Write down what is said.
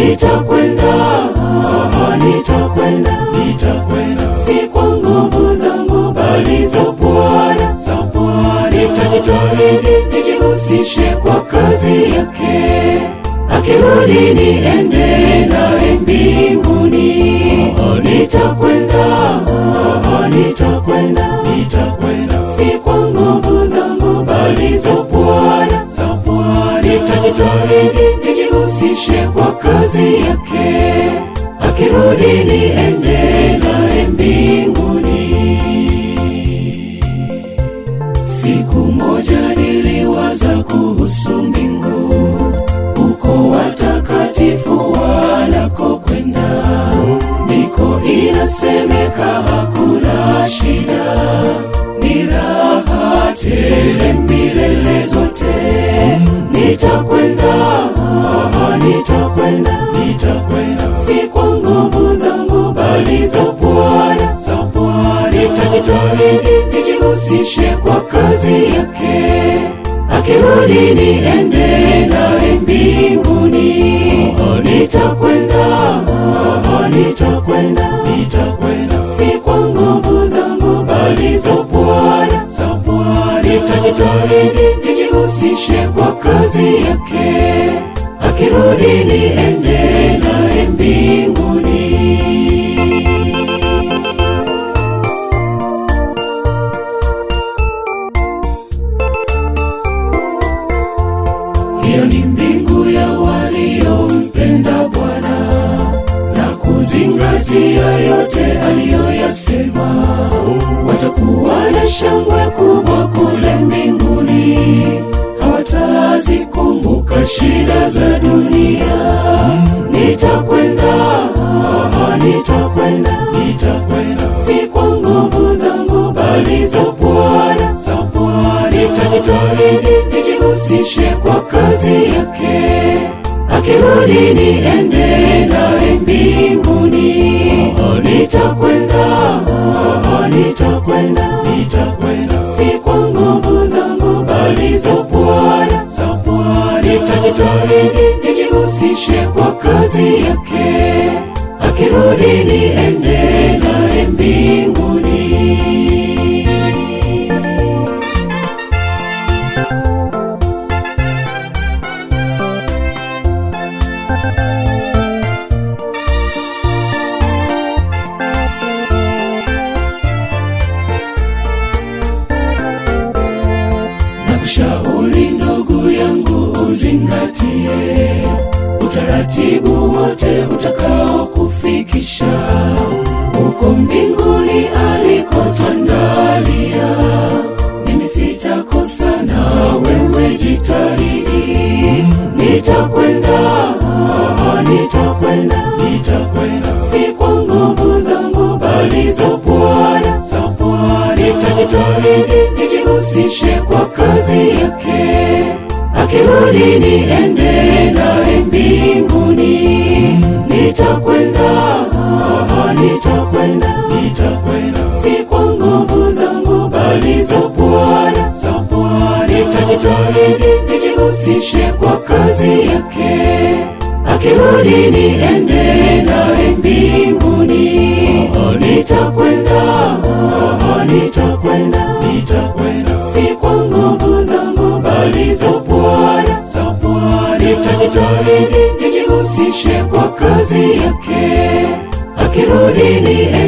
nitakwenda, nitakwenda, nitakwenda, si kwa nguvu zangu bali za Bwana, za Bwana. Nitajitahidi nijihusishe kwa kazi yake, akirudi niende naye mbinguni. Nitakwenda, nitakwenda, nitakwenda, si kwa nguvu zangu bali za Bwana, za Bwana. Nitajitahidi nijihusishe kwa kazi yake, akirudi niende naye mbinguni. Siku moja niliwaza kuhusu mbingu, huko watakatifu wanakokwenda. Ndiko inasemeka hakuna shida, ni raha tele milele zote. Nitakwenda, nitakwenda, nitakwenda, si kwa nguvu zangu bali za Bwana, za Bwana. Nitajitahidi nijihusishe kwa kazi yake, akirudi niende naye mbinguni. Nitakwenda, nitakwenda, nitakwenda, si kwa nguvu zangu bali za Bwana, za Bwana. Nitajitahidi nijihusishe kwa kazi yake, akirudi niende naye mbinguni. Hiyo ni mbingu ya waliompenda Bwana na kuzingatia yote aliyoyasema. Watakuwa na shangwe kubwa kule mbinguni, hawatazikumbuka shida za dunia. Nitakwenda, nitakwenda, nitakwenda, si kwa nguvu zangu bali za Bwana, za Bwana. Nitajitahidi nijihusishe kwa kazi yake, akirudi niende naye mbinguni. Nitakwenda, nitakwenda, nitakwenda, si kwa nguvu zangu bali za Bwana, za Bwana. Nitajitahidi nijihusishe kwa kazi yake, akirudi niende naye mbinguni. Nakushauri ndugu yangu, uzingatie utaratibu wote utakao kufikisha huko mbinguni alikotuandalia. Mimi sitakosa na wewe jitahidi. Nitakwenda, nitakwenda, nitakwenda, si kwa nguvu zangu bali za Bwana, za Bwana. Nitajitahidi nijihusishe kwa kazi yake, akirudi niende naye mbinguni. Nitakwenda, nitakwenda, nitakwenda, si kwa nguvu zangu bali za Bwana, za Bwana. Nitajitahidi, nitajitahidi, nijihusishe kwa kazi yake, akirudi niende naye mbinguni. Nitakwenda, nitakwenda, nitakwenda, si kwa nguvu zangu bali za Bwana, za Bwana. Nitajitahidi, nijihusishe kwa kazi yake, akirudi niende naye mbinguni. Nitakwenda, nitakwenda, nitakwenda, si kwa nguvu zangu bali za Bwana, za Bwana. Nitajitahidi nijihusishe kwa kazi yake, akirudi niende